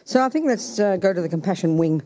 So I think let's go to the compassion wing.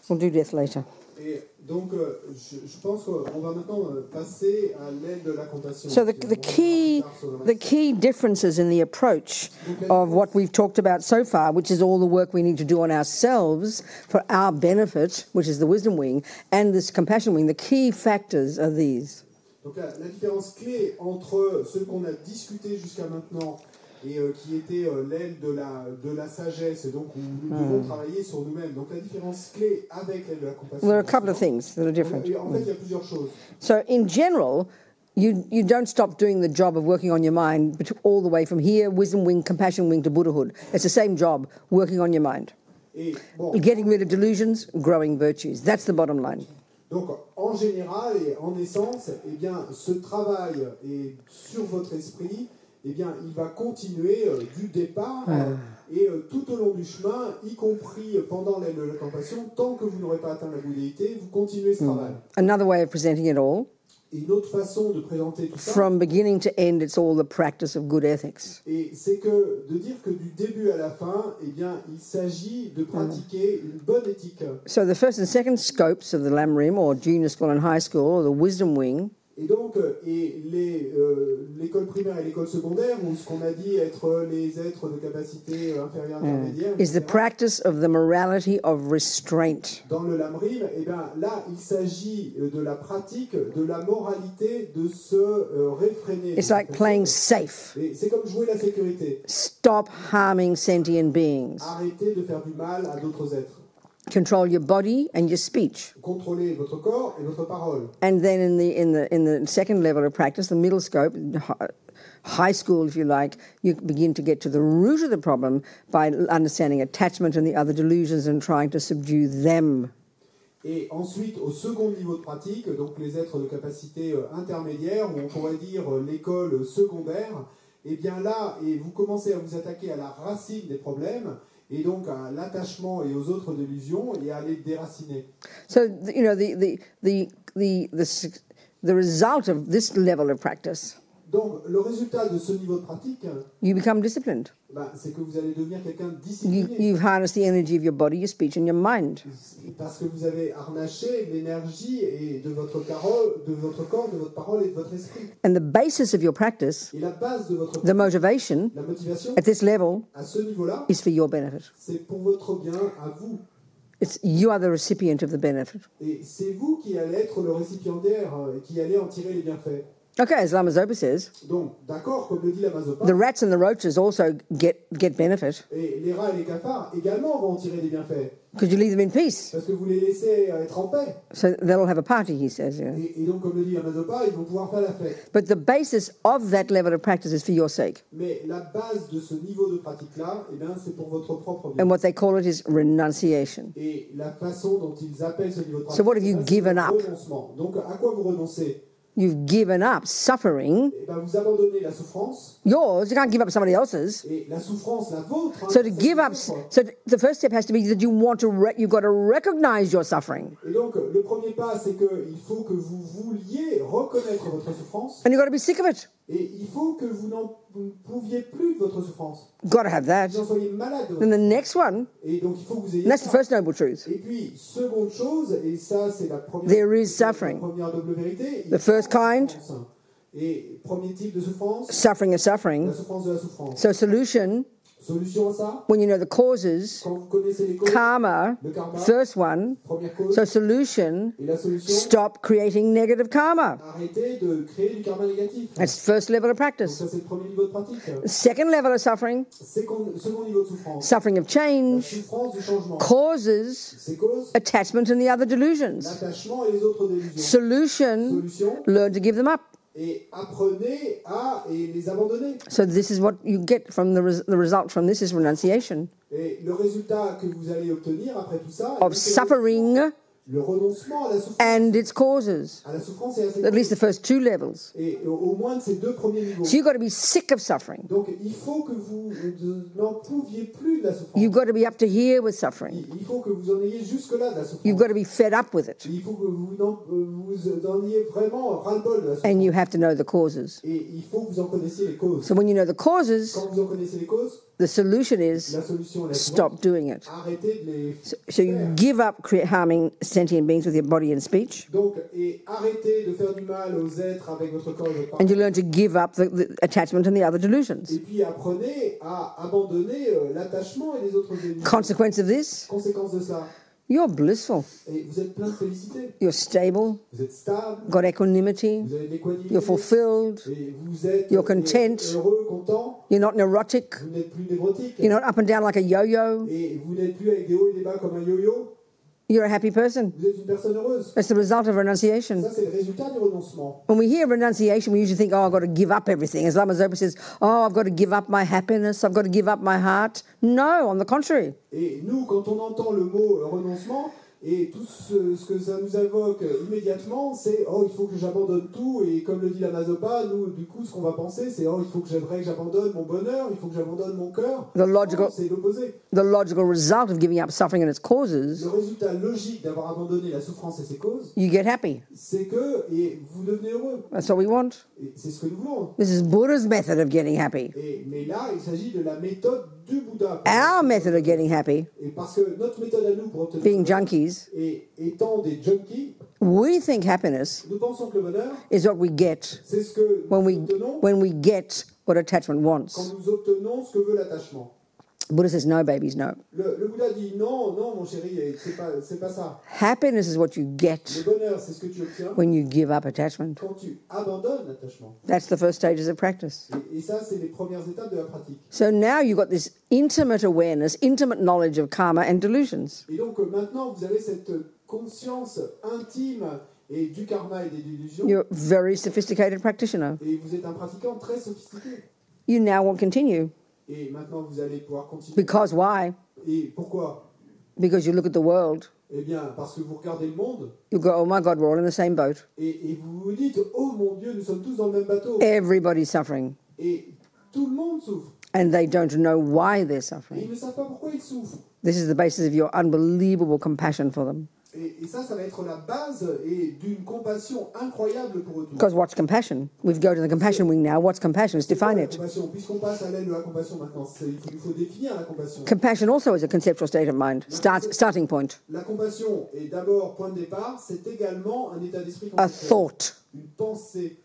We'll do death later. Et donc, je pense qu'on va maintenant passer à l'aile de la compassion. So the key differences in the approach of what we've talked about so far, which is all the work we need to do on ourselves for our benefit, which is the wisdom wing, and this compassion wing, the key factors are these. Donc la différence clé entre ce qu'on a discuté jusqu'à maintenant et qui était l'aile de la sagesse, et donc où nous devons travailler sur nous-mêmes. Donc la différence clé avec l'aile de la compassion. There are a couple of things that are different. En fait, il y a plusieurs choses. So in general, you don't stop doing the job of working on your mind all the way from here, wisdom wing, compassion wing to Buddhahood. It's the same job, working on your mind. Et, bon, getting rid of delusions, growing virtues. That's the bottom line. Donc, en général et en essence, eh bien, ce travail sur votre esprit, eh bien, il va continuer du départ et tout au long du chemin, y compris pendant l'aile de la compassion, tant que vous n'aurez pas atteint la bouddhéité, vous continuez ce travail. Another way of presenting it all. Et une autre façon de présenter tout ça. From beginning to end, it's all the practice of good ethics. Et c'est que de dire que du début à la fin, eh bien, il s'agit de pratiquer une bonne éthique. So the first and second scopes of the Lam Rim, or junior school and high school, or the wisdom wing. Et donc, l'école primaire et l'école secondaire, ou ce qu'on a dit être les êtres de capacité inférieure intermédiaire, is the practice of the morality of restraint. Dans le lamrim, eh bien, là, il s'agit de la pratique de la moralité de se réfréner. It's like playing safe. C'est comme jouer la sécurité. Stop harming sentient beings. Arrêtez de faire du mal à d'autres êtres. Control your body and your speech. Contrôlez votre corps et votre parole. And then in the second level of practice, the middle scope, high school if you like, you begin to get to the root of the problem by understanding attachment and the other delusions and trying to subdue them. Et ensuite, au second niveau de pratique, donc les êtres de capacité intermédiaire, ou on pourrait dire l'école secondaire, et bien là, et vous commencez à vous attaquer à la racine des problèmes, et donc à l'attachement et aux autres délusions, et à les déraciner. So, you know, the result of this level of practice. Donc, le résultat de ce niveau de pratique, you become disciplined. C'est que vous allez devenir quelqu'un de discipliné. You've harnessed the energy of your body, your speech, and your mind. Parce que vous avez harnaché l'énergie et de votre corps, de votre parole et de votre esprit. And the basis of your practice, et la base de votre the motivation, la motivation, at this level, à ce niveau-là, is for your benefit. C'est pour votre bien à vous. You are the recipient of the benefit. Et c'est vous qui allez être le récipiendaire et qui allez en tirer les bienfaits. Okay, as Lama Zopa says, donc, d'accord, comme le dit Lama Zopa, the rats and the roaches also get benefit. Et les rats et les cafards également vont en tirer des bienfaits. Because you leave them in peace. Parce que vous les laissez être en paix. So they'll have a party, he says. Yeah. Et donc, comme le dit Lama Zopa, ils vont pouvoir faire la fête. But the basis of that level of practice is for your sake. Mais la base de ce niveau de pratique-là, eh bien, c'est pour votre propre bien. And what they call it is renunciation. Et la façon dont ils appellent ce niveau de pratique, so what have you given up? Renoncement. Donc, à quoi vous renoncez? You've given up suffering. Et ben, vous abandonnez la souffrance. Yours, you can't give up somebody else's. Et la souffrance, la vôtre. So to give up, so the first step has to be that you want to, you've got to recognize your suffering. Et donc, le premier pas, c'est qu'il faut que vous vouliez reconnaître votre souffrance. And you've got to be sick of it. Et il faut que vous n'en pouviez plus de votre souffrance. Got to have that. Vous en soyez malade. And the next one. Et donc, il faut que vous ayez. That's the first noble truth. Et puis, seconde chose, et ça, c'est la première. There is suffering. La première double vérité. The first kind. Et premier type de souffrance. Suffering is suffering. La souffrance de la souffrance. So solution. Solution à ça. When you know the causes. Quand vous connaissez les causes. Karma. Le karma. First one. Première cause. So solution. Et la solution. Stop creating negative karma. Arrêtez de créer du karma négatif. That's first level of practice. Donc ça, c'est le premier niveau de pratique. Second level of suffering. Second niveau de souffrance. Suffering of change. La souffrance du changement. Causes. Ces causes. Attachment and the other delusions. L'attachement et les autres délusions. Solution. Learn to give them up. Et apprenez à les abandonner. So this is what you get from the result from this is renunciation. Et le résultat que vous allez obtenir après tout ça, of suffering. Le renoncement à la souffrance. And its causes. À la souffrance et à ses At least the first two levels. Et au moins de ces deux premiers niveaux. So you've got to be sick of suffering. Donc il faut que vous n'en pouviez plus de la souffrance. You've got to be up to here with suffering. Il faut que vous en ayez jusque-là de la souffrance. You've got to be fed up with it. Il faut que vous en ayez vraiment ras-le-bol de la souffrance. And you have to know the causes. Et il faut que vous en connaissiez les causes. So when you know the causes, quand vous en connaissez les causes, The solution is La solution est la stop suivante. doing it. Arrêtez de les So you faire. give up harming sentient beings with your body and speech, Donc, et arrêtez de faire du mal aux êtres avec votre corps et votre and you parole. learn to give up the attachment and the other delusions. Et puis apprenez à abandonner l'attachement et les autres émotions. Consequence of this, Conséquence de cela. you're blissful, Et vous êtes plein de félicité. you're stable, Vous êtes stable. got equanimity, Vous avez de l'équanimité. you're fulfilled, Et vous êtes You're content. heureux, content. you're not neurotic, Vous n'êtes plus névrotique. you're not up and down like a yo-yo, Et vous n'êtes plus avec des hauts et des bas comme un yo-yo. you're a happy person. Vous êtes une personne heureuse. That's the result of renunciation. Ça, c'est le résultat du renoncement. When we hear renunciation, we usually think, oh, I've got to give up everything. As Lama Zopa says, oh, I've got to give up my happiness, I've got to give up my heart. No, on the contrary. Et nous, quand on entend le mot renoncement, et tout ce que ça nous évoque immédiatement, c'est « Oh, il faut que j'abandonne tout ». Et comme le dit la Mazopa, nous, du coup, ce qu'on va penser, c'est « Oh, il faut que j'abandonne mon bonheur, il faut que j'abandonne mon cœur ». C'est l'opposé. The logical result of giving up suffering and its causes, Le résultat logique d'avoir abandonné la souffrance et ses causes, you get happy. c'est que et vous devenez heureux. That's what we want. Et c'est ce que nous voulons. This is Buddha's method of getting happy. Mais là, il s'agit de la méthode du Bouddha. Our method of getting happy, Et parce que notre méthode à nous pour obtenir being le bonheur, junkies, et étant des junkies, we think happiness nous pensons que le bonheur, is what we get c'est ce que when nous obtenons when we get what attachment quand wants. nous obtenons ce que veut l'attachement. Buddha says, no, babies, no. Le Bouddha dit non, non, mon chéri, c'est pas ça. Happiness is what you Le get bonheur, c'est ce que tu obtiens when you give up attachment. quand tu abandonnes l'attachement. That's the first stages of practice. Et ça, c'est les premières étapes de la pratique. So now you've got this intimate awareness, intimate knowledge of karma and delusions. Et donc maintenant, vous avez cette conscience intime et du karma et des illusions. You're a very sophisticated practitioner. Et vous êtes un pratiquant très sophistiqué. You now will continue. Et maintenant, vous allez pouvoir continuer. Because why? Et pourquoi? Because you look at the world, Eh bien, parce que vous regardez le monde you go, oh my God, we're all in the same boat. et vous vous dites, oh mon Dieu, nous sommes tous dans le même bateau. Everybody's suffering. Et tout le monde souffre. And they don't know why they're Et suffering. ils ne savent pas pourquoi ils souffrent. This is the basis of your unbelievable compassion for them. Et ça va être la base et d'une compassion incroyable pour eux tous. Because what's compassion? We go to the compassion wing now. What's compassion? Let's define La it. compassion, puisqu'on passe à l'aile de la compassion maintenant, il faut définir la compassion. Compassion also is a conceptual state of mind, starting point, La compassion est d'abord point de départ, c'est également un état d'esprit a conceptuel. thought. Une pensée.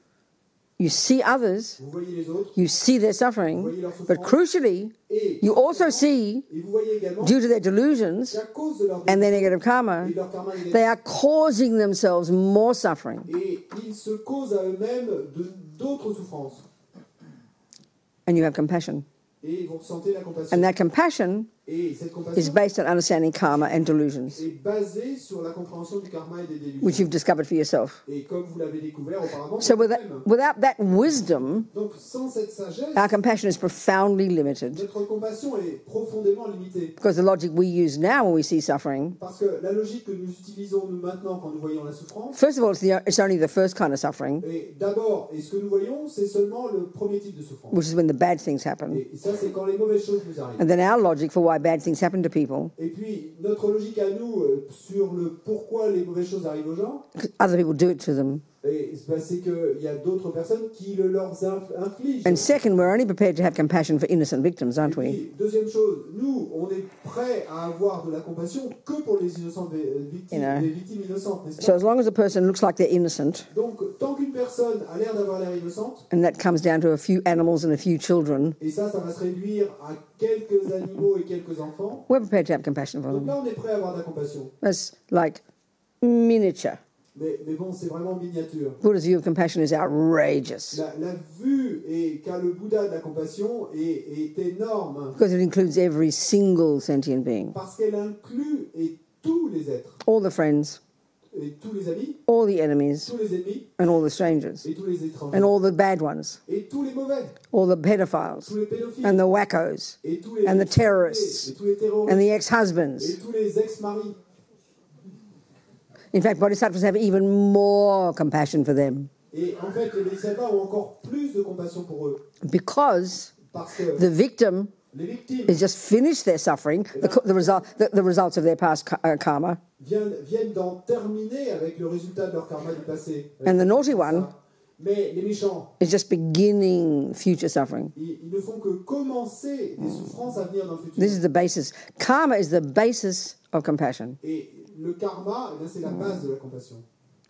You see others, Vous voyez les autres, you see their suffering, but crucially, et you also see, vous voyez également due to their delusions qu'à cause de leur and their negative karma, et leur karma négatif, they are causing themselves more suffering. et ils se causent à eux-mêmes d'autres souffrances. And you have compassion. Et vous ressentez la compassion. And that compassion Et cette is compassion based on understanding karma and delusions, est basée sur la compréhension du karma et des which délusions. you've discovered for yourself. Et comme vous l'avez découvert auparavant, So pour vous-même. without that wisdom, Donc sans cette sagesse, our compassion is profoundly limited. notre compassion est profondément limitée. Because the logic we use now when we see suffering, Parce que la logique que nous utilisons nous maintenant quand nous voyons la souffrance, first of all, it's only the first kind of suffering, et d'abord, et ce que nous voyons, c'est seulement le premier type de souffrance. which is when the bad things happen. Et ça, c'est quand les mauvaises choses nous arrivent. And then our logic for why bad things happen to people, Et puis, notre logique à nous sur le pourquoi les mauvaises choses arrivent aux gens, other people do it to them. c'est qu'il y a d'autres personnes qui le leur infligent. And second, we're only prepared to have compassion for innocent victims, Et aren't we? puis, deuxième chose, nous, on est prêts à avoir de la compassion que pour les innocentes victimes, You know. les victimes innocentes, n'est-ce So pas? as long as a person looks like they're innocent, Donc, tant qu'une personne a l'air d'avoir l'air innocente, and that comes down to a few animals and a few children, et ça va se réduire à quelques animaux et quelques enfants, we're prepared to have compassion for donc them. là, on est prêt à avoir de la compassion. That's like miniature. Mais bon, c'est vraiment miniature. Buddha's view of compassion is outrageous La vue qu'a le Bouddha de la compassion est énorme, because it includes every single sentient being, parce qu'elle inclut tous les êtres, all the friends, et tous les amis, all the enemies, tous les ennemis, and all the strangers, et tous les étrangers, and all the bad ones, et tous les mauvais, all the pedophiles, tous les pédophiles, and the wackos, et tous les and the et terrorists, tous les terroristes, and the et ex-husbands. tous les ex-maris. In fact, bodhisattvas have even more compassion for them Et en fait, les bodhisattvas ont encore plus de compassion pour eux, because parce que the victim les victimes has just finished their suffering, the results of their past karma, viennent d'en terminer avec le résultat de leur karma du passé. and the naughty one Mais les méchants, is just beginning future suffering. ils ne font que commencer des souffrances à venir dans le futur. This is the basis. Karma is the basis of compassion. Et le karma, eh bien, c'est la base de la compassion.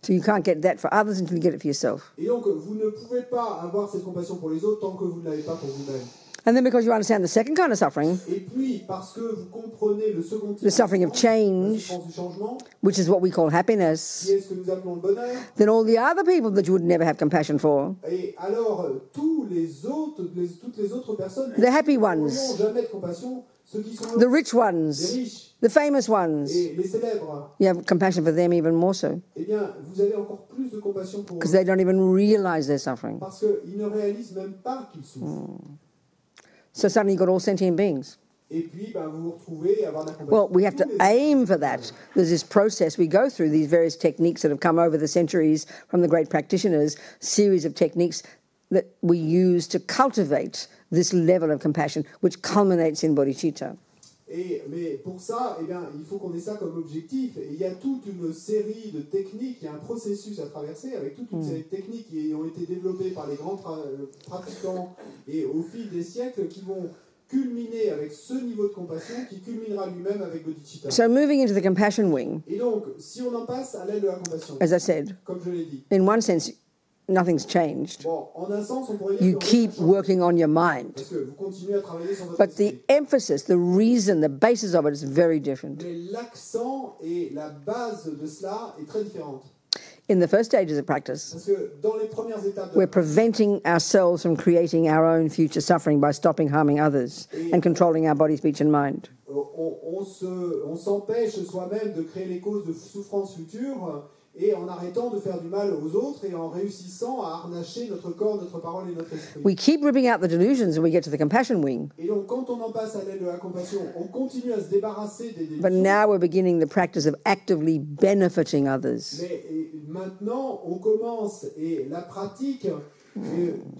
So you can't get that for others until you get it for yourself. Et donc, vous ne pouvez pas avoir cette compassion pour les autres tant que vous ne l'avez pas pour vous-même. And then because you understand the second kind of suffering, Et puis, parce que vous comprenez le second type the suffering of la change, souffrance du changement, which is what we call happiness, qui est ce que nous appelons le bonheur, then all the other people that you would never have compassion for, et alors toutes les autres personnes the happy n'auront ones, jamais de compassion, ceux qui sont the heureux, rich les ones, riches the famous ones, et les célèbres, you have compassion for them even more so, eh bien, vous avez encore plus de compassion pour because eux, they don't even realize their suffering. parce qu'ils ne réalisent même pas qu'ils souffrent. So suddenly you've got all sentient beings. Et puis, ben, vous vous retrouvez à avoir de la compassion. Well, we have pour to tous les aim for that. There's this process we go through, these various techniques that have come over the centuries from the great practitioners, series of techniques that we use to cultivate this level of compassion, which culminates in bodhicitta. Mais pour ça, eh bien, il faut qu'on ait ça comme objectif. Et il y a toute une série de techniques, il y a un processus à traverser avec toute une série de techniques qui ont été développées par les grands pratiquants et au fil des siècles qui vont culminer avec ce niveau de compassion qui culminera lui-même avec bodhicitta. So moving into the compassion wing, Et donc, si on en passe à l'aile de la compassion, as I said, comme je l'ai dit, in one sense, nothing's changed. bon, en un sens, on pourrait dire You que rien n'a keep changé, working on your mind. parce que vous continuez à travailler sur votre But the esprit. emphasis, the reason, the basis of it is very different. Mais l'accent et la base de cela est très différente. In the first stages of practice, Parce que dans les premières étapes de we're preventing ourselves from creating our own future suffering by stopping harming others and controlling our body, speech, and mind. on s'empêche soi-même de créer les causes de souffrance future et en arrêtant de faire du mal aux autres et en réussissant à harnacher notre corps, notre parole et notre esprit. We keep ripping out the delusions when we get to the compassion wing, Et donc quand on en passe à l'aile de la compassion, on continue à se débarrasser des but délusions. now we're beginning the practice of actively benefiting others. Mais maintenant, on commence et la pratique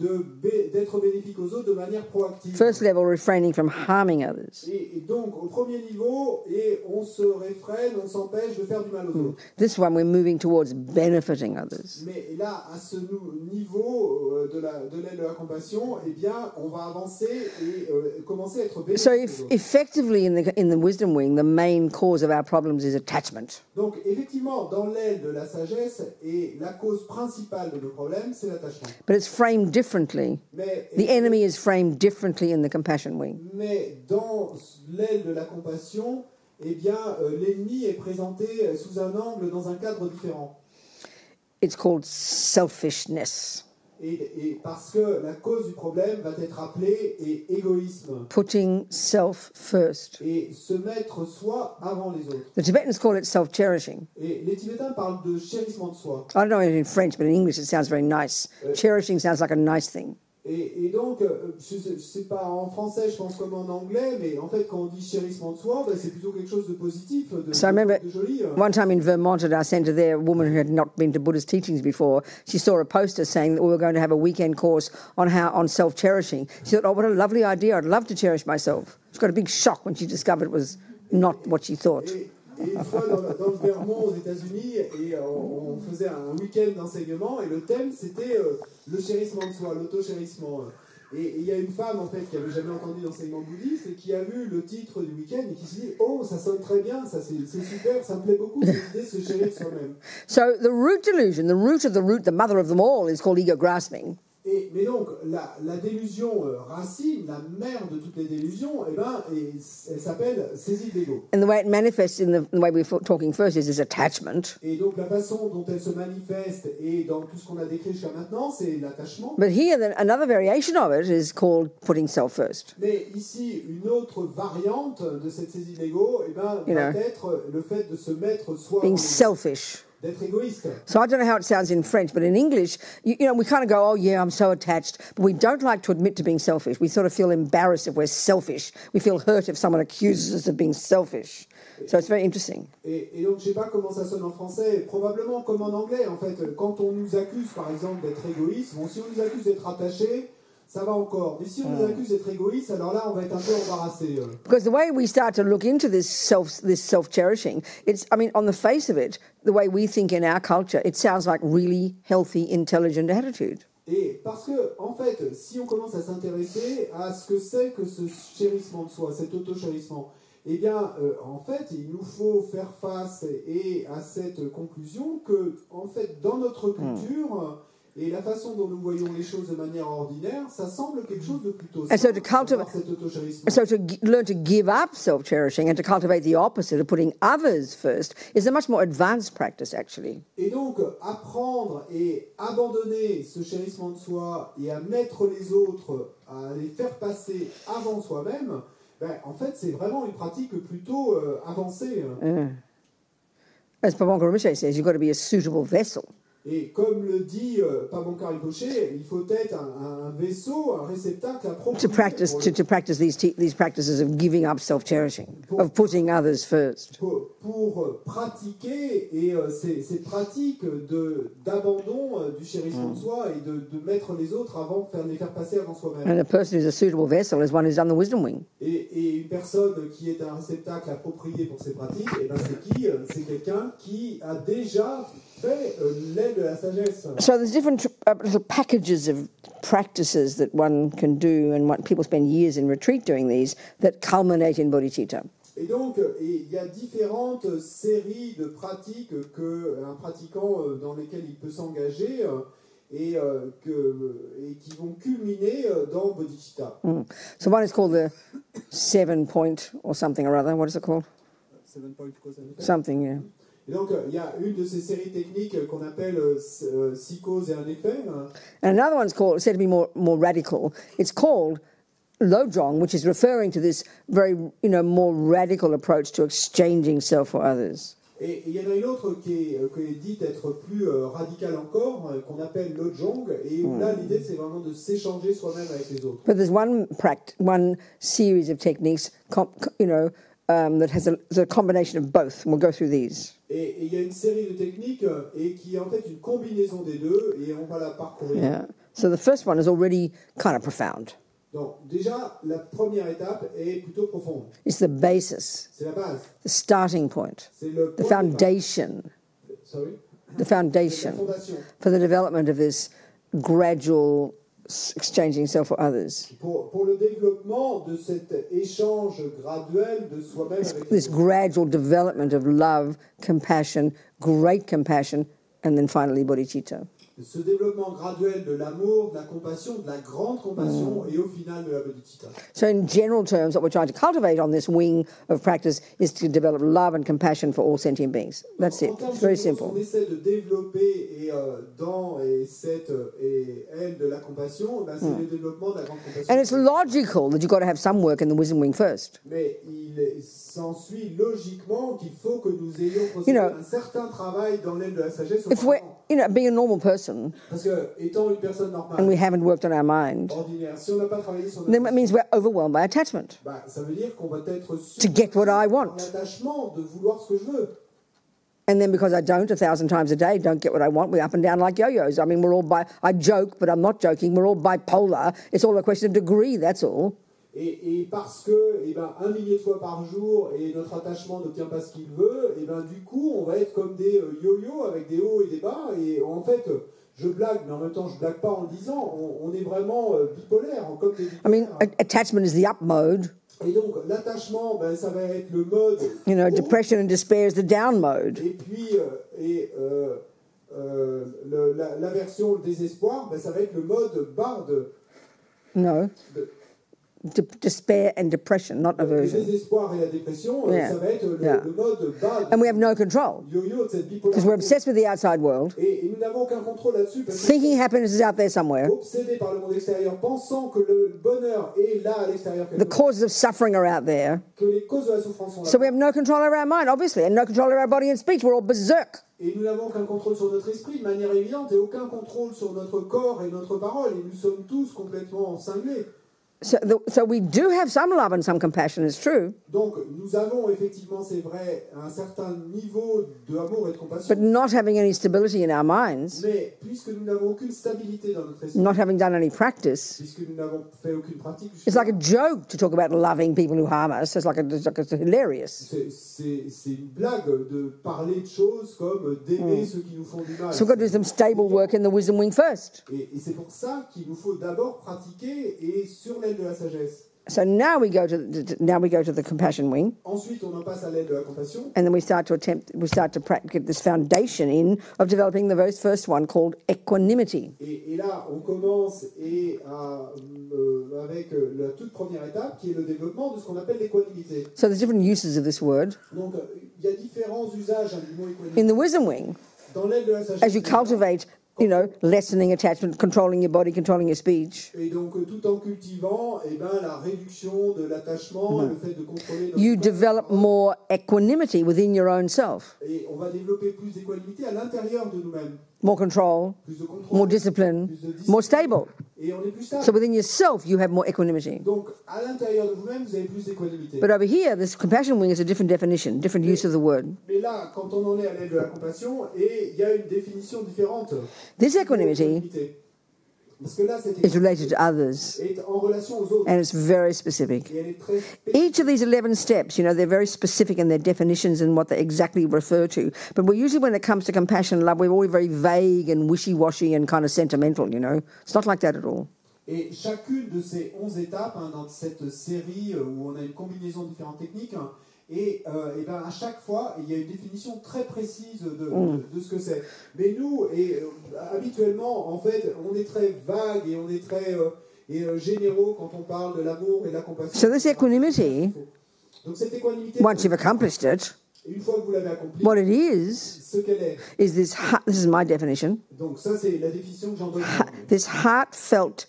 d'être bénéfique aux autres de manière proactive. First level, refraining from harming others. Et donc, au premier niveau, on se réfrène, on s'empêche de faire du mal aux autres. This one, we're moving towards benefiting others. Mais là, à ce niveau de l'aile de la compassion, eh bien, on va avancer et commencer à être bénéfique So, aux autres. effectively, in the wisdom wing, the main cause of our problems is attachment. Donc, effectivement, dans l'aile de la sagesse, et la cause principale de nos problèmes, c'est l'attachement. But it's framed differently. Mais, The enemy is framed differently in the compassion wing. mais dans l'aile de la compassion, eh bien, l'ennemi est présenté sous un angle, dans un cadre différent. It's called selfishness, Et parce que la cause du problème va être appelée égoïsme. putting self first. Et se mettre soi avant les autres. The Tibetans call it self-cherishing. Et les Tibétains parlent de chérissement de soi. I don't know it in French, but in English it sounds very nice. Cherishing sounds like a nice thing. Et donc, je ne sais pas en français, je pense comme en anglais, mais en fait, quand on dit chérissement de soi, ben, c'est plutôt quelque chose de positif, So I remember de joli. one time in Vermont at our centre there, a woman who had not been to Buddhist teachings before, she saw a poster saying that we were going to have a weekend course on self-cherishing. She thought, oh, what a lovely idea. I'd love to cherish myself. She got a big shock when she discovered it was not what she thought. Et une fois dans le Vermont aux États-Unis, et on faisait un week-end d'enseignement, et le thème c'était le chérissement de soi, l'auto-chérissement. Et il y a une femme en fait qui n'avait jamais entendu d'enseignement bouddhiste et qui a vu le titre du week-end et qui s'est dit oh ça sonne très bien, ça c'est super, ça me plaît beaucoup cette idée de se chérir soi-même. So the root delusion, the root of the root, the mother of them all, is called ego grasping. Mais donc, la délusion racine, la mère de toutes les délusions, eh ben, elle s'appelle saisie de l'ego. And the way it manifests in the way we were talking first is attachment. Et donc, la façon dont elle se manifeste et dans tout ce qu'on a décrit jusqu'à maintenant, c'est l'attachement. But here, another variation of it is called putting self first. Mais ici, une autre variante de cette saisie de l'ego, eh ben, va être le fait de se mettre soi being selfish. D'être égoïste. So I don't know how it sounds in French, but in English, you know, we kind of go, oh yeah, I'm so attached, but we don't like to admit to being selfish. We sort of feel embarrassed if we're selfish. We feel hurt if someone accuses us of being selfish. So it's very interesting. Et donc, je ne sais pas comment ça sonne en français, probablement comme en anglais, en fait. Quand on nous accuse, par exemple, d'être égoïste, bon, si on nous accuse d'être attaché, ça va encore. Mais si on nous accuse d'être égoïste, alors là, on va être un peu embarrassé. Because the way we start to look into this self-cherishing, on the face of it, the way we think in our culture, it sounds like really healthy, intelligent attitude. Et parce que, en fait, si on commence à s'intéresser à ce que c'est que ce chérissement de soi, cet auto-chérissement, eh bien, en fait, il nous faut faire face à cette conclusion que, en fait, dans notre culture et la façon dont nous voyons les choses de manière ordinaire, ça semble quelque chose de plutôt And so to learn to give up self-cherishing and to cultivate the opposite of putting others first is a much more advanced practice, actually. Et donc, apprendre et abandonner ce chérissement de soi et à mettre les autres, à les faire passer avant soi-même, en fait, c'est vraiment une pratique plutôt avancée. As Pavanka Rinpoche says, you've got to be a suitable vessel. Et comme le dit Pavanka Rinpoche, il faut être un vaisseau, un réceptacle approprié. To practice these practices of giving up self-cherishing, of putting others first. Pour pratiquer ces pratiques d'abandon du chérissement de soi et de mettre les autres avant, les faire passer avant soi-même. And a person who's a suitable vessel is one who's done the wisdom wing. Et une personne qui est un réceptacle approprié pour ces pratiques, c'est quelqu'un qui a déjà fait l'aide de la sagesse. So there's different little packages of practices that one can do, and people spend years in retreat doing these, that culminate in bodhicitta. Et donc, il y a différentes séries de pratiques qu'un pratiquant dans lesquelles il peut s'engager et qui vont culminer dans bodhicitta. So one is called the 7-point or something or other. What is it called? 7-point cause and effect. Something, yeah. Et donc, il y a une de ces séries techniques qu'on appelle 6 causes et un effet. And another one's said to be more radical. It's called Lojong, which is referring to this very, more radical approach to exchanging self for others. Et il y en a une autre qui est dite être plus radicale encore, qu'on appelle Lojong, et où là, l'idée, c'est vraiment de s'échanger soi-même avec les autres. But there's one series of techniques, that has a combination of both. We'll go through these. Et il y a une série de techniques qui est en fait une combinaison des deux, et on va la parcourir. Yeah. So the first one is already kind of profound. Donc déjà, la première étape est plutôt profonde. It's the basis. C'est la base. The starting point. C'est le the foundation. Sorry? The foundation La fondation. For the development of this gradual exchanging self for others. Pour le développement de cet échange graduel de soi-même avec this gradual development of love, compassion, great compassion, and then finally bodhicitta. Ce développement graduel de l'amour, de la compassion, de la grande compassion et au final de la bodhicitta. So in general terms, what we're trying to cultivate on this wing of practice is to develop love and compassion for all sentient beings. That's it. It's very simple. On essaie de développer dans cette aile de la compassion, c'est le développement de la grande compassion. And it's logical that you've got to have some work in the wisdom wing first. Mais il s'ensuit logiquement qu'il faut que nous ayons procédé un certain travail dans l'aile de la sagesse. If we're, being a normal person, parce que étant une personne normale, and we haven't worked on our mind, ordinaire, si on n'a pas travaillé sur notre then it means we're overwhelmed by attachment. Ça veut dire qu'on va être to get what I want. L'attachement de vouloir ce que je veux. And then because I don't 1,000 times a day, don't get what I want, we're up and down like yo-yos. We're all I joke, but I'm not joking. We're all bipolar. It's all a question of degree, that's all. Et parce que, un millier de fois par jour, et notre attachement n'obtient pas ce qu'il veut, du coup, on va être comme des yo-yo avec des hauts et des bas. Et en fait, je blague, mais en même temps, je blague pas en le disant. On est vraiment bipolaire, comme des bipolaires. Attachment is the up mode. Et donc, l'attachement, ça va être le mode. Depression and despair is the down mode. Et puis, l'aversion, le désespoir, ça va être le mode bas de. No. Despair and depression, not aversion. Le désespoir et la dépression, ça va être le mode bas. And we have no control. Because we're obsessed with the outside world. Et nous n'avons aucun contrôle là-dessus. Thinking happiness is out there somewhere. Obsédés par le monde extérieur, pensant que le bonheur est là à l'extérieur. The causes of suffering are out there. Que les causes de la souffrance sont là. So we have no control over our mind, obviously, and no control over our body and speech. We're all berserk. Et nous n'avons aucun contrôle sur notre esprit de manière évidente et aucun contrôle sur notre corps et notre parole. Et nous sommes tous complètement cinglés. So we do have some love and some compassion, it's true. Donc, nous avons effectivement, c'est vrai, un certain niveau de amour et de compassion. But not having any stability in our minds, Mais puisque nous n'avons aucune stabilité dans notre esprit, not having done any practice, puisque nous n'avons fait aucune pratique, it's like a joke to talk about loving people who harm us. It's hilarious. c'est une blague de parler de choses comme d'aimer ceux qui nous font du mal. So we've got to do some stable work in the wisdom wing first. Et c'est pour ça qu'il nous faut d'abord pratiquer et sur l'aile de la sagesse. So now we go to the compassion wing, Ensuite, on en passe à l'aile de la compassion. and then we start to get this foundation in of developing the very first one called equanimity. Et là, on commence avec la toute première étape, qui est le développement de ce qu'on appelle l'équanimité. So there's different uses of this word. Donc, il y a différents usages du mot équanimité. In the wisdom wing, Dans l'aile de la sagesse, as you cultivate, lessening attachment, controlling your body, controlling your speech, et donc tout en cultivant la réduction de l'attachement, le fait de contrôler notre you corps, develop more equanimity within your own self. et on va développer plus d'équanimité à l'intérieur de nous-mêmes. More control, Plus de contrôle, more discipline, plus de discipline, more stable. et on est plus stable. So within yourself, you have more equanimity. Donc, à l'intérieur de vous-même, vous avez plus d'équanimité. But over here, this compassion wing is a different definition, different use of the word. Mais là, quand on en est à l'aide de la compassion, et il y a une définition différente. This equanimity Parce que là, cette is related to others, est en relation aux autres. and it's very specific. Et elle est très spécifique. Each of these 11 steps, they're very specific in their definitions and what they exactly refer to. But we're usually, when it comes to compassion and love, we're always very vague and wishy-washy and kind of sentimental, It's not like that at all. Et chacune de ces 11 étapes, dans cette série où on a une combinaison de différentes techniques, à chaque fois, il y a une définition très précise de ce que c'est. Mais nous, habituellement, en fait, on est très vague et on est très généraux quand on parle de l'amour et de la compassion. So this equanimity, Donc cette équanimité, once you've accomplished it, une fois que vous l'avez accomplie, what it is ce qu'elle est. this is my definition, Donc ça, c'est la définition que j'en donne. this heartfelt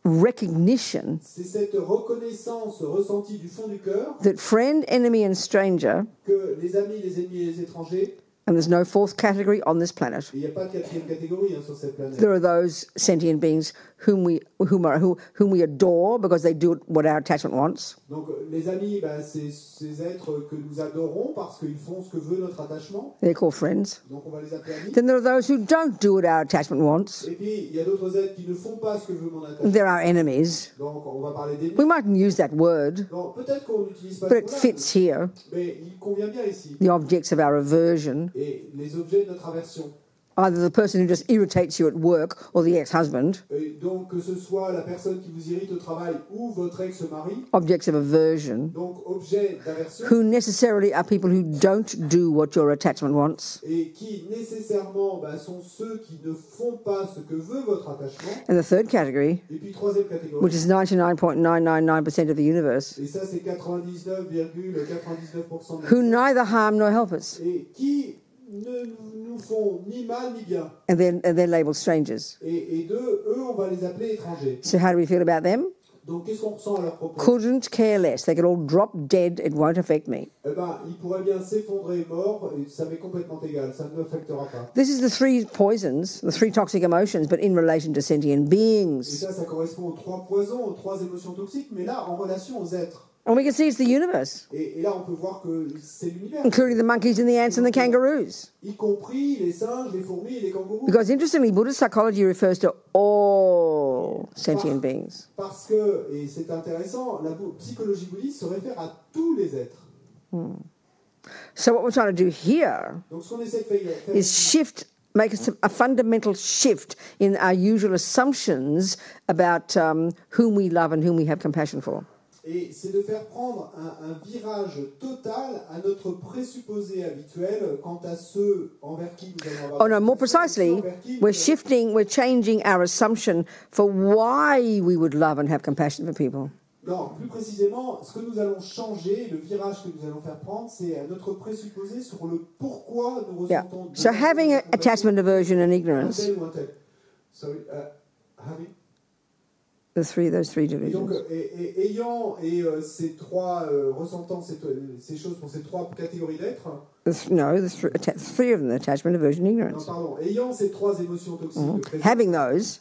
recognition C'est cette reconnaissance ressentie du fond du cœur that friend, enemy and stranger, que les amis, les ennemis et les étrangers, and there's no fourth category on this planet, il n'y a pas de quatrième catégorie sur cette planète. there are those sentient beings whom we adore because they do what our attachment wants. Donc les amis, c'est ces êtres que nous adorons parce qu'ils font ce que veut notre attachement. They're called friends. Donc on va les appeler amis. Then there are those who don't do what our attachment wants. Et puis il y a d'autres êtres qui ne font pas ce que veut mon attachement. They're our enemies. Donc on va parler d'ennemis. We mightn't use that word, Donc peut-être qu'on n'utilise pas but ce it mot-là, fits here. mais il convient bien ici. The objects of our aversion, Et les objets de notre aversion. either the person who just irritates you at work or the ex-husband, Et donc que ce soit la personne qui vous irrite au travail ou votre ex-mari, objects of aversion, donc objet d'aversion, who necessarily are people who don't do what your attachment wants. et qui nécessairement sont ceux qui ne font pas ce que veut votre attachement. And the third category, Et puis troisième catégorie, which is 99.999% of the universe, et ça c'est 99,99% de who neither harm nor help us, et qui ne nous font ni mal ni bien. and they're labeled strangers. Et eux, on va les appeler étrangers. So how do we feel about them? Donc qu'est-ce qu'on ressent à leur propos? Couldn't care less. They could all drop dead. It won't affect me. Ils pourraient bien s'effondrer morts, et ça m'est complètement égal, ça ne m'affectera pas. This is the three poisons, the three toxic emotions, but in relation to sentient Et beings. ça correspond aux trois poisons, aux trois émotions toxiques, mais là, en relation aux êtres. And we can see it's the universe, Et là, on peut voir que c'est l'univers, including the monkeys and the ants and the kangaroos. y compris les singes, les fourmis et les kangourous. Because interestingly, Buddhist psychology refers to all sentient beings. Parce que, et c'est intéressant, la psychologie bouddhiste se réfère à tous les êtres. So what we're trying to do here Donc ce qu'on essaie de faire is make a fundamental shift in our usual assumptions about whom we love and whom we have compassion for. et c'est de faire prendre un virage total à notre présupposé habituel quant à ceux envers qui nous allons avoir... Oh no, more precisely, we're changing our assumption for why we would love and have compassion for people. Non, plus précisément, ce que nous allons changer, le virage que nous allons faire prendre, c'est notre présupposé sur le pourquoi nous ressentons... So having attachment, aversion and ignorance, un tel ou un tel. Sorry, having... those three Et divisions. donc, ayant ces trois ressentant ces choses pour ces trois catégories d'êtres. Three of them: attachment, aversion, ignorance. Non, pardon. Ayant ces trois émotions toxiques, Having those,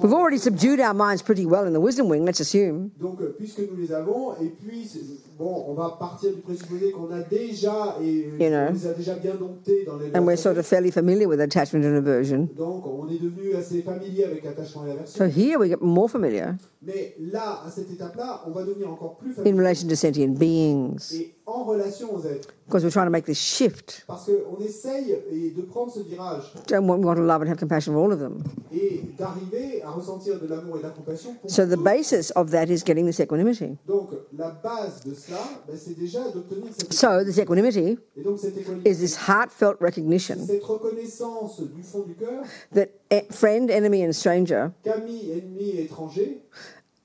we've already subdued our minds pretty well in the wisdom wing. Let's assume. Donc, puisque nous les avons, et puis bon, on va partir du présupposé qu'on a déjà on les a déjà bien domptés dans les. And we're sort of fairly familiar with attachment and aversion. Donc, on est devenu assez familier avec l'attachement et l'aversion. So here we get more familiar. Mais là, à cette étape-là, on va devenir encore plus familier. In relation to sentient beings. Et en relation aux êtres. Because we're trying to make this shift. Parce qu'on essaye de prendre ce virage. We want to love and have compassion for all of them. Et d'arriver à ressentir de l'amour et de la compassion pour So the basis of that is getting this equanimity. Donc, la base de cela, c'est déjà d'obtenir cette So this equanimity Et donc, cette équanimité, is this heartfelt recognition cette reconnaissance du fond du cœur that friend, enemy, and stranger qu'amis, ennemis et étrangers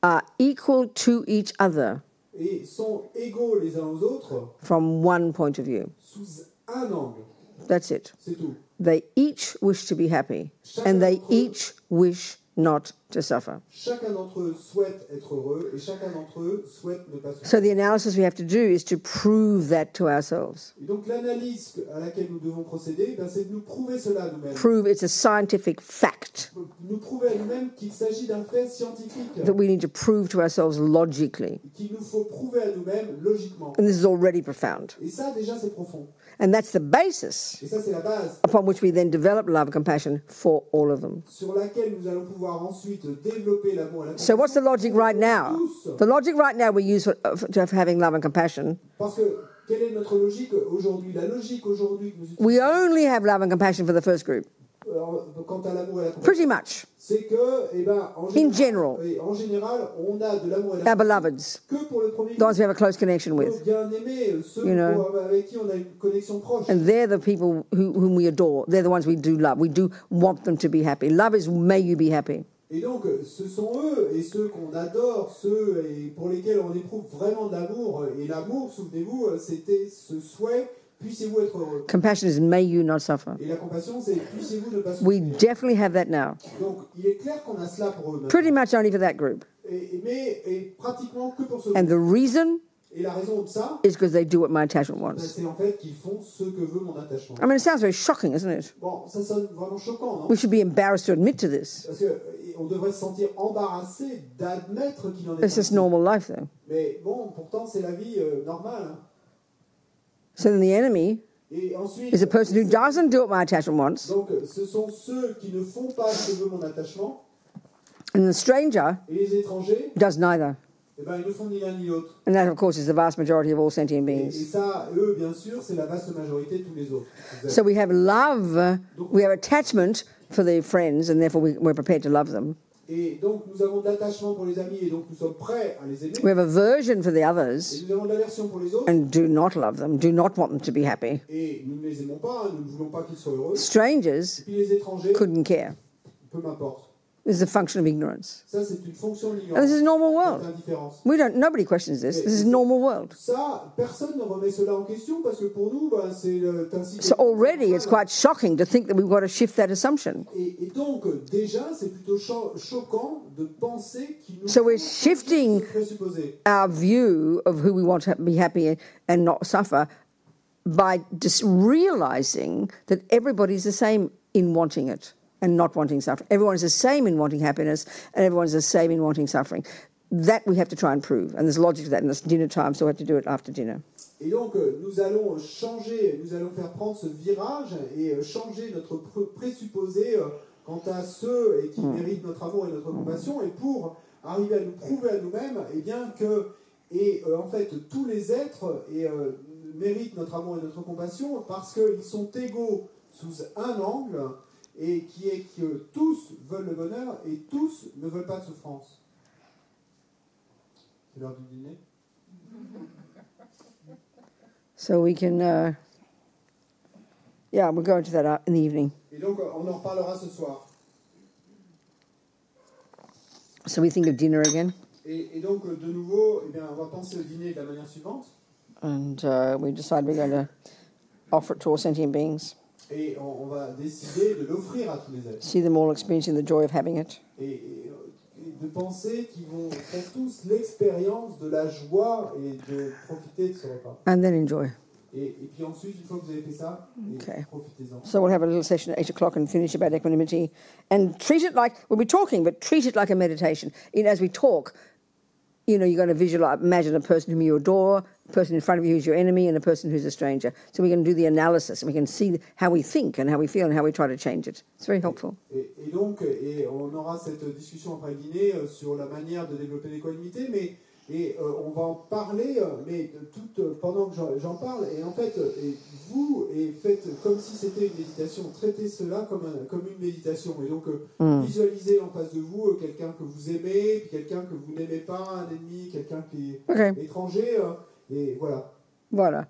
are equal to each other et sont égaux les uns aux autres from one point of view. sous un angle. That's it. C'est tout. They each wish to be happy, and they each wish not to suffer. Chacun d'entre eux souhaite être heureux et chacun d'entre eux souhaite ne pas souffrir. So the analysis we have to do is to prove that to ourselves. Et donc l'analyse à laquelle nous devons procéder, c'est de nous prouver cela à nous-mêmes. Prove it's a scientific fact Nous prouver à nous-mêmes qu'il s'agit d'un fait scientifique. that we need to prove to ourselves logically. Qu'il nous faut prouver à nous-mêmes logiquement. And this is already profound. Et ça déjà c'est profond. And that's the basis Et ça c'est la base upon which we then develop love and compassion for all of them. sur laquelle nous allons pouvoir ensuite développer l'amour et la compassion. So what's the logic right now? Tous. The logic right now we use for having love and compassion. Parce que quelle est notre logique aujourd'hui? La logique aujourd'hui que nous utilisons We only have love and compassion for the first group. Quant à l'amour et la compassion, Pretty much. c'est que, In general. en général, on a de l'amour et Our la compassion beloveds, que pour le premier the ones we have a close connection nos with. bien-aimés, ceux avec qui on a une connexion proche. And they're the people whom we adore. They're the ones we do love. We do want them to be happy. Love is may you be happy. Et donc, ce sont eux et ceux qu'on adore, ceux et pour lesquels on éprouve vraiment de l'amour. Et l'amour, souvenez-vous, c'était ce souhait, puissiez-vous être heureux. Compassion is may you not suffer. Et la compassion, c'est puissiez-vous ne pas We souffrir. definitely have that now. Donc, il est clair qu'on a cela pour eux. Pretty much only for that group. Mais pratiquement que pour ce And groupe. the reason Et la raison de ça, is because they do what my attachment wants. c'est en fait qu'ils font ce que veut mon attachement. I mean, it sounds very shocking, isn't it? Bon, ça sonne vraiment choquant, non? We should be embarrassed to admit to this. Parce qu'on devrait se sentir embarrassé d'admettre qu'il en est It's just ainsi. normal life, though. Mais bon, pourtant, c'est la vie normale. Hein. So then the enemy Et ensuite, is a person who doesn't do what my attachment wants, donc, ce sont ceux qui ne font pas ce que veut mon attachement, and the stranger et les étrangers, does neither. eh ben, ils ne font ni l'un ni l'autre. And that, of course, is the vast majority of all sentient Et beings. ça, eux, bien sûr, c'est la vaste majorité de tous les autres. So we have love, we have attachment for the friends, and therefore we're prepared to love them. Et donc, nous avons de l'attachement pour les amis, et donc nous sommes prêts à les aimer. We have aversion for the Et others, nous avons de l'aversion pour les autres, and do not love them, do not want them to be happy. et nous ne les aimons pas, nous ne voulons pas qu'ils soient heureux. Strangers Et puis les étrangers, couldn't care. peu m'importe. This is a function of ignorance. Ça, c'est une fonction de And l'ignorance. this is normal C'est world. l'indifférence. Nobody questions this. This is normal world. Ça, personne ne remet cela en question parce que pour nous, c'est ainsi. So already it's quite shocking to think that we've got to shift that assumption. Et donc, déjà, c'est plutôt choquant de penser qu'il nous So we're faut shifting présupposer. our view of who we want to be happy and not suffer by just realizing that everybody's the same in wanting it and not wanting suffering. Everyone is the same in wanting happiness and everyone is the same in wanting suffering. That we have to try and prove. And there's logic to that in this dinner time, so we have to do it after dinner. Et donc, nous allons changer, nous allons faire prendre ce virage et changer notre présupposé quant à ceux qui méritent notre amour et notre compassion, et pour arriver à nous prouver à nous-mêmes, eh bien que, en fait, tous les êtres méritent notre amour et notre compassion parce qu'ils sont égaux sous un angle, et qui est que tous veulent le bonheur et tous ne veulent pas de souffrance. C'est l'heure du dîner. So we can, we'll go into that in the evening. Et donc, on en reparlera ce soir. So we think of dinner again. Et donc, de nouveau, eh bien, on va penser au dîner de la manière suivante. And we decide we're going to offer it to all sentient beings. Et on va décider de l'offrir à tous les êtres. See them all experiencing the joy of having it. Et de pensées qui vont faire tous l'expérience de la joie et de profiter de ce repas. And then enjoy. Et puis ensuite, une fois que vous avez fait ça, profitez-en. So we'll have a little session at 8 o'clock and finish about equanimity. And treat it like, we'll be talking, but treat it like a meditation. As we talk, you're going to visualize, imagine a person whom you adore, a person in front of you who's your enemy, and a person who's a stranger. So we can do the analysis, and we can see how we think and how we feel and how we try to change it. It's very helpful. Et donc, on aura cette discussion après le dîner sur la manière de développer l'équanimité, on va en parler, mais pendant que j'en parle, et en fait, vous faites comme si c'était une méditation, traitez cela comme une méditation, et donc visualisez en face de vous quelqu'un que vous aimez, puis quelqu'un que vous n'aimez pas, un ennemi, quelqu'un qui est étranger, et voilà. Voilà.